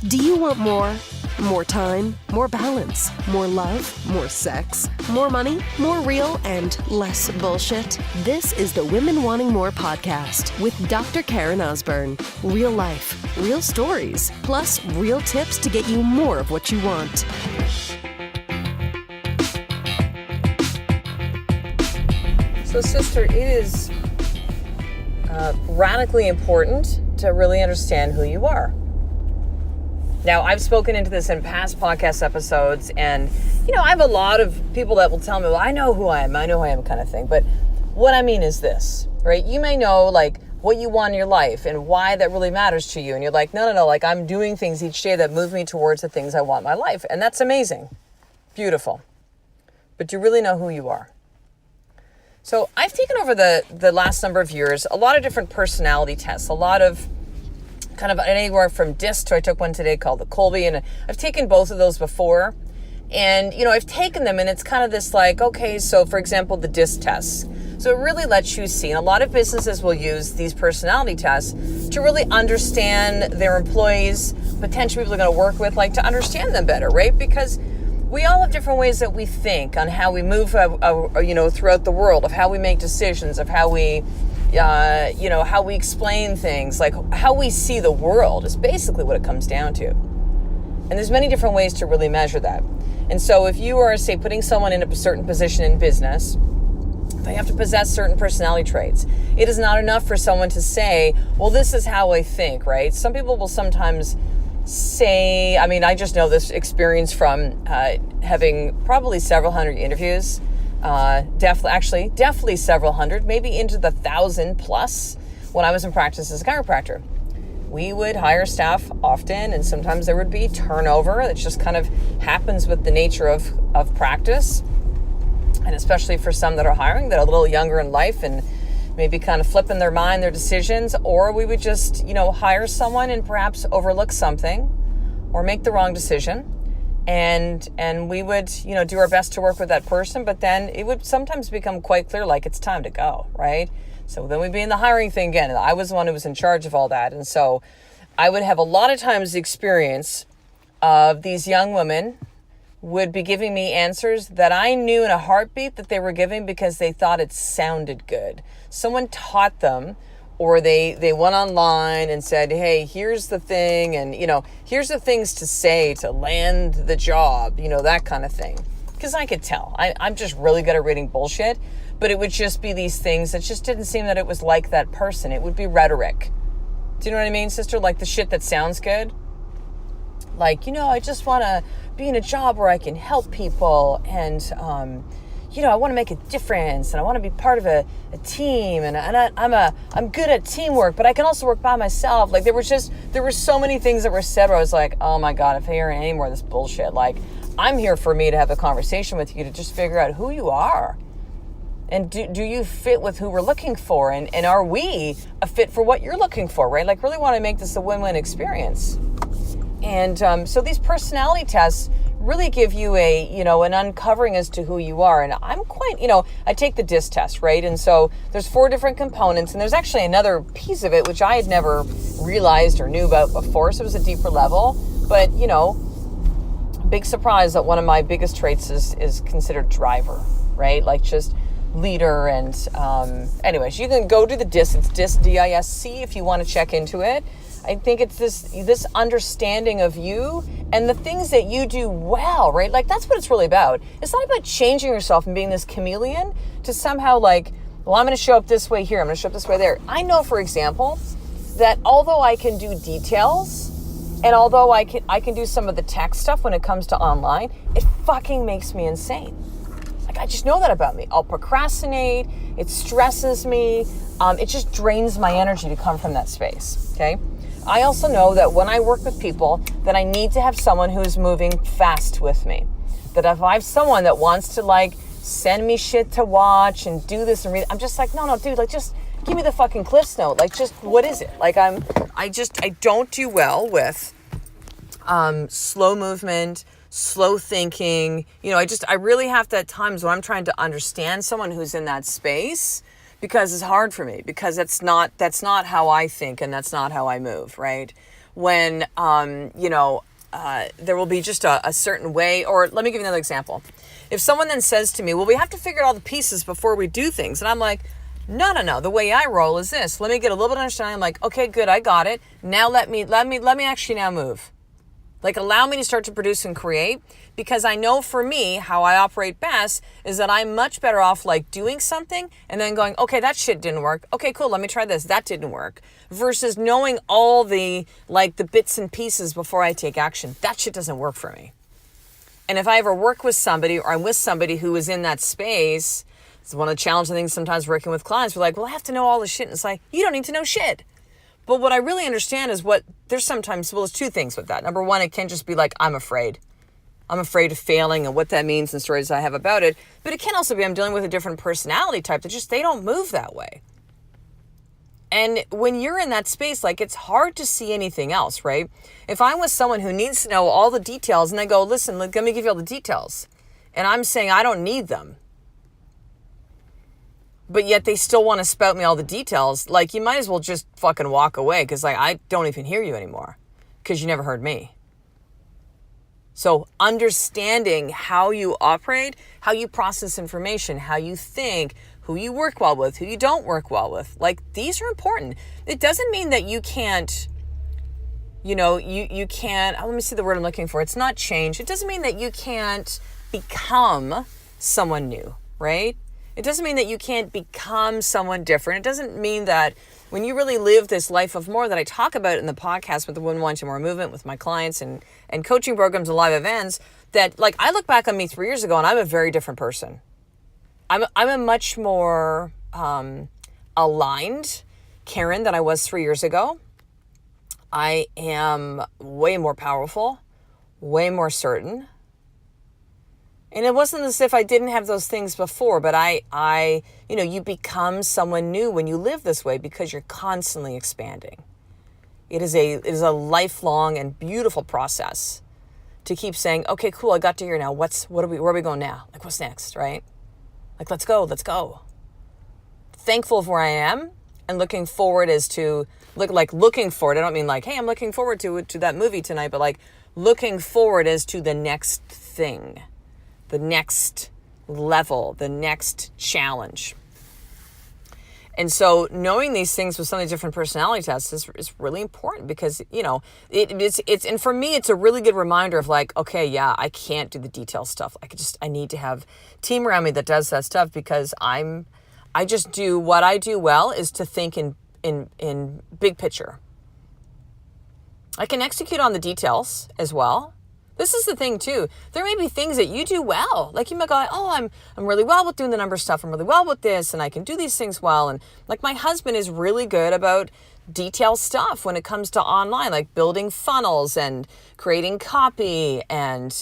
Do you want more? More time, more balance, more love, more sex, more money, more real, and less bullshit? This is the Women Wanting More podcast with Dr. Karen Osborne. Real life, real stories, plus real tips to get you more of what you want. So, sister, it is radically important to really understand who you are. Now, I've spoken into this in past podcast episodes, and, I have a lot of people that will tell me, well, I know who I am kind of thing. But what I mean is this, right? You may know, what you want in your life and why that really matters to you. And you're like, no, I'm doing things each day that move me towards the things I want in my life. And that's amazing. Beautiful. But do you really know who you are? So I've taken over the last number of years a lot of different personality tests, a lot of kind of anywhere from DISC to I took one today called the Kolbe, and I've taken both of those before. And, I've taken them and it's kind of this okay, so for example, the DISC tests. So it really lets you see, and a lot of businesses will use these personality tests to really understand their employees, potential people they're going to work with, to understand them better, right? Because we all have different ways that we think on how we move, throughout the world, of how we make decisions, of how we how we explain things, how we see the world is basically what it comes down to. And there's many different ways to really measure that. And so if you are, say, putting someone in a certain position in business, they have to possess certain personality traits. It is not enough for someone to say, well, this is how I think, right? Some people will sometimes say, I just know this experience from having probably several hundred interviews, definitely several hundred, maybe into the 1,000 plus when I was in practice as a chiropractor. We would hire staff often, and sometimes there would be turnover. It just kind of happens with the nature of practice. And especially for some that are hiring that are a little younger in life and maybe kind of flipping their mind, their decisions, or we would just, hire someone and perhaps overlook something or make the wrong decision. And we would, do our best to work with that person, but then it would sometimes become quite clear, it's time to go, right? So then we'd be in the hiring thing again. And I was the one who was in charge of all that. And so I would have a lot of times the experience of these young women would be giving me answers that I knew in a heartbeat that they were giving because they thought it sounded good. Someone taught them, or they went online and said, hey, here's the thing, and, here's the things to say to land the job, that kind of thing. Because I could tell. I'm just really good at reading bullshit, but it would just be these things that just didn't seem that it was like that person. It would be rhetoric. Do you know what I mean, sister? The shit that sounds good. I just want to be in a job where I can help people, and I want to make a difference, and I want to be part of a team, and I'm good at teamwork, but I can also work by myself. There were so many things that were said where I was like, oh my God, if I hear any more of this bullshit, I'm here for me to have a conversation with you to just figure out who you are. And do you fit with who we're looking for? And are we a fit for what you're looking for, right? Really want to make this a win-win experience. And so these personality tests really give you an uncovering as to who you are. And I'm quite, I take the DISC test, right? And so there's 4 different components, and there's actually another piece of it which I had never realized or knew about before. So it was a deeper level. But, big surprise that one of my biggest traits is considered driver, right? Just leader. And anyways, you can go to the DISC. It's DISC, DISC, if you want to check into it. I think it's this understanding of you and the things that you do well, right? That's what it's really about. It's not about changing yourself and being this chameleon to somehow well, I'm going to show up this way here, I'm going to show up this way there. I know, for example, that although I can do details and although I can do some of the tech stuff when it comes to online, it fucking makes me insane. I just know that about me. I'll procrastinate. It stresses me. It just drains my energy to come from that space, okay? I also know that when I work with people, that I need to have someone who's moving fast with me. That if I have someone that wants to send me shit to watch and do this and read, I'm just no, dude, just give me the fucking Cliff's Note. Just, what is it? I don't do well with slow movement, slow thinking. I really have to at times when I'm trying to understand someone who's in that space, because it's hard for me, because that's not how I think and that's not how I move, right? when, there will be just a certain way. Or let me give you another example. If someone then says to me, well, we have to figure out all the pieces before we do things. And I'm like, no. The way I roll is this. Let me get a little bit of understanding. I'm like, okay, good. I got it. Now let me actually now move. Like, allow me to start to produce and create, because I know for me, how I operate best is that I'm much better off like doing something and then going, okay, that shit didn't work. Okay, cool. Let me try this. That didn't work. Versus knowing all the bits and pieces before I take action. That shit doesn't work for me. And if I ever work with somebody, or I'm with somebody who is in that space, it's one of the challenging things sometimes working with clients. We're like, well, I have to know all the shit. And it's like, you don't need to know shit. But what I really understand is there's two things with that. Number one, it can just be like, I'm afraid. I'm afraid of failing and what that means and stories I have about it. But it can also be I'm dealing with a different personality type that they don't move that way. And when you're in that space, like, it's hard to see anything else, right? If I'm with someone who needs to know all the details and they go, listen, let me give you all the details. And I'm saying I don't need them. But yet they still want to spout me all the details. Like, you might as well just fucking walk away, because like, I don't even hear you anymore because you never heard me. So understanding how you operate, how you process information, how you think, who you work well with, who you don't work well with, like, these are important. It doesn't mean that you can't, you can't, let me see the word I'm looking for. It's not change. It doesn't mean that you can't become someone new, right? It doesn't mean that you can't become someone different. It doesn't mean that when you really live this life of more that I talk about in the podcast with the Women Wanting More movement, with my clients and coaching programs and live events, that like, I look back on me 3 years ago and I'm a very different person. I'm a much more aligned Karen than I was 3 years ago. I am way more powerful, way more certain. And it wasn't as if I didn't have those things before, but you become someone new when you live this way, because you're constantly expanding. It is a lifelong and beautiful process to keep saying, okay, cool, I got to here now. Where are we going now? Like, what's next, right? Like, let's go. Thankful of where I am and looking forward as to, looking forward. I don't mean like, hey, I'm looking forward to that movie tonight, but like looking forward as to the next thing. The next level, the next challenge. And so knowing these things with some of the different personality tests is really important, because, it's and for me, it's a really good reminder of like, okay, yeah, I can't do the detail stuff. I need to have a team around me that does that stuff, because I just do what I do well is to think in big picture. I can execute on the details as well. This is the thing too. There may be things that you do well. Like, you might go, oh, I'm really well with doing the number stuff. I'm really well with this, and I can do these things well. And like, my husband is really good about detail stuff when it comes to online, like building funnels and creating copy and,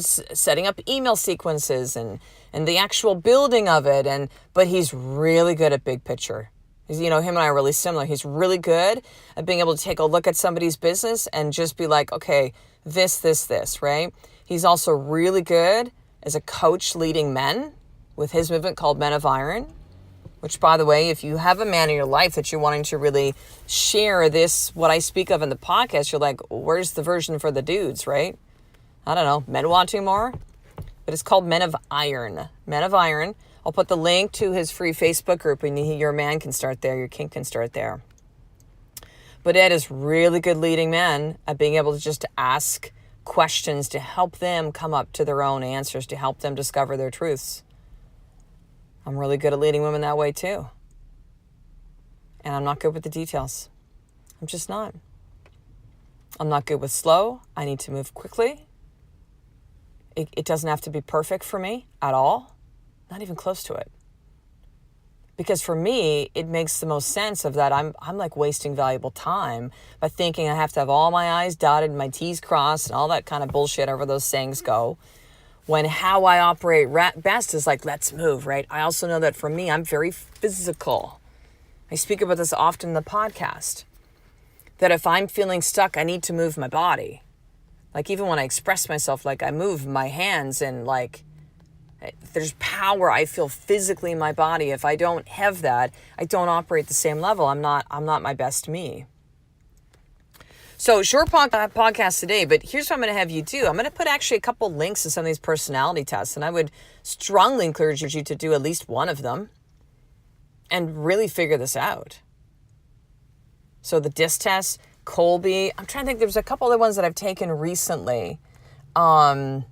setting up email sequences and the actual building of it. But he's really good at big picture. Him and I are really similar. He's really good at being able to take a look at somebody's business and just be like, okay, this, right? He's also really good as a coach leading men with his movement called Men of Iron, which, by the way, if you have a man in your life that you're wanting to really share this, what I speak of in the podcast, you're like, where's the version for the dudes, right? I don't know, men wanting more, but it's called Men of Iron. Men of Iron. I'll put the link to his free Facebook group, and your man can start there, your king can start there. But Ed is really good leading men at being able to just ask questions to help them come up to their own answers, to help them discover their truths. I'm really good at leading women that way too. And I'm not good with the details. I'm just not. I'm not good with slow. I need to move quickly. It doesn't have to be perfect for me at all. Not even close to it. Because for me, it makes the most sense of that I'm like wasting valuable time by thinking I have to have all my I's dotted and my T's crossed and all that kind of bullshit, however those sayings go. When how I operate best is like, let's move, right? I also know that for me, I'm very physical. I speak about this often in the podcast. That if I'm feeling stuck, I need to move my body. Like, even when I express myself, like, I move my hands and like, there's power I feel physically in my body. If I don't have that, I don't operate the same level. I'm not my best me. So short podcast today, but here's what I'm going to have you do. I'm going to put actually a couple links to some of these personality tests, and I would strongly encourage you to do at least one of them and really figure this out. So the DISC test, Kolbe, I'm trying to think, there's a couple other ones that I've taken recently. I'm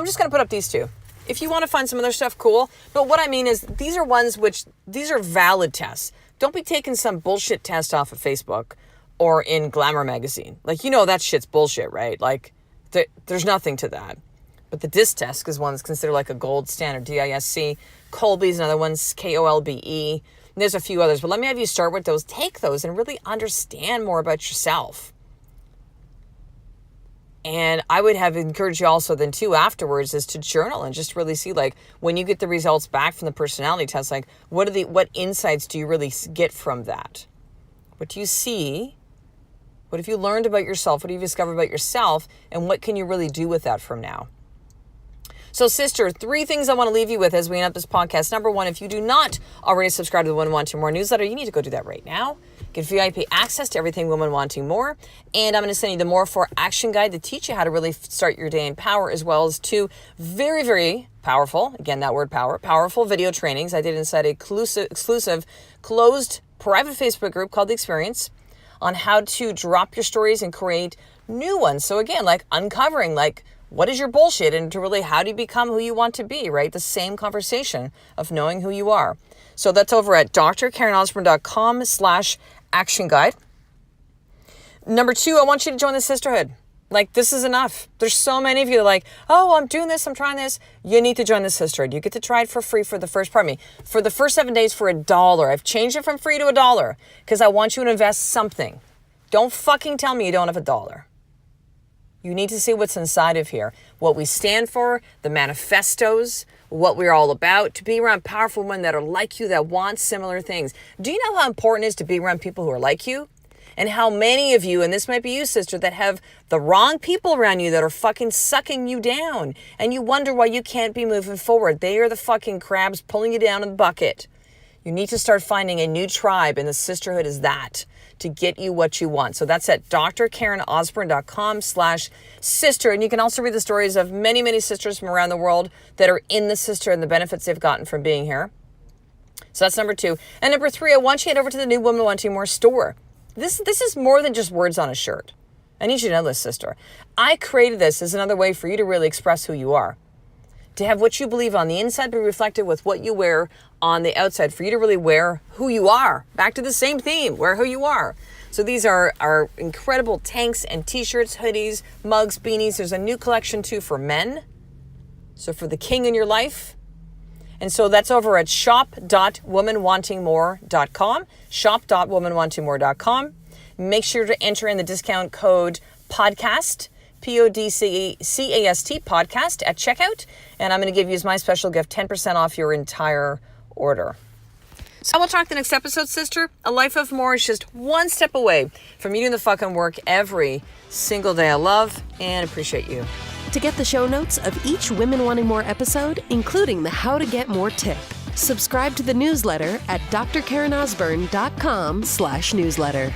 just going to put up these two. If you want to find some other stuff, cool. But what I mean is these are ones these are valid tests. Don't be taking some bullshit test off of Facebook or in Glamour magazine. Like, that shit's bullshit, right? Like, there's nothing to that. But the DISC test is one that's considered like a gold standard, DISC. Kolbe's another one, KOLBE. And there's a few others, but let me have you start with those. Take those and really understand more about yourself. And I would have encouraged you also then too afterwards is to journal and just really see, like, when you get the results back from the personality test, like what insights do you really get from that? What do you see? What have you learned about yourself? What have you discovered about yourself? And what can you really do with that from now? So, sister, 3 things I want to leave you with as we end up this podcast. Number 1, if you do not already subscribe to the Women Wanting More newsletter, you need to go do that right now. Get VIP access to everything Women Wanting More. And I'm going to send you the More For Action Guide to teach you how to really start your day in power, as well as 2 very, very powerful, again, that word power, powerful video trainings I did inside a exclusive closed private Facebook group called The Experience on how to drop your stories and create new ones. So again, like uncovering, like, what is your bullshit, and to really, how do you become who you want to be, right? The same conversation of knowing who you are. So that's over at drkarenosborne.com/action guide. Number 2, I want you to join the sisterhood. Like, this is enough. There's so many of you that are like, oh, I'm doing this, I'm trying this. You need to join the sisterhood. You get to try it for free for the first 7 days for $1. I've changed it from free to $1 because I want you to invest something. Don't fucking tell me you don't have $1. You need to see what's inside of here, what we stand for, the manifestos, what we're all about, to be around powerful women that are like you, that want similar things. Do you know how important it is to be around people who are like you? And how many of you, and this might be you, sister, that have the wrong people around you that are fucking sucking you down, and you wonder why you can't be moving forward. They are the fucking crabs pulling you down in the bucket. You need to start finding a new tribe, and the sisterhood is that, to get you what you want. So that's at drkarenosborne.com/sister. And you can also read the stories of many, many sisters from around the world that are in the sister and the benefits they've gotten from being here. So that's number 2. And number 3, I want you to head over to the new Women Wanting More store. This is more than just words on a shirt. I need you to know this, sister. I created this as another way for you to really express who you are. To have what you believe on the inside be reflected with what you wear on the outside, for you to really wear who you are. Back to the same theme, wear who you are. So these are our incredible tanks and t-shirts, hoodies, mugs, beanies. There's a new collection too for men. So for the king in your life. And so that's over at shop.womenwantingmore.com, shop.womenwantingmore.com. Make sure to enter in the discount code podcast, PODCAST podcast at checkout. And I'm going to give you as my special gift 10% off your entire order. So we'll talk the next episode, sister. A life of more is just one step away from you doing the fucking work every single day. I love and appreciate you. To get the show notes of each Women Wanting More episode, including the How to Get More tip, subscribe to the newsletter at drkarenosborne.com/newsletter.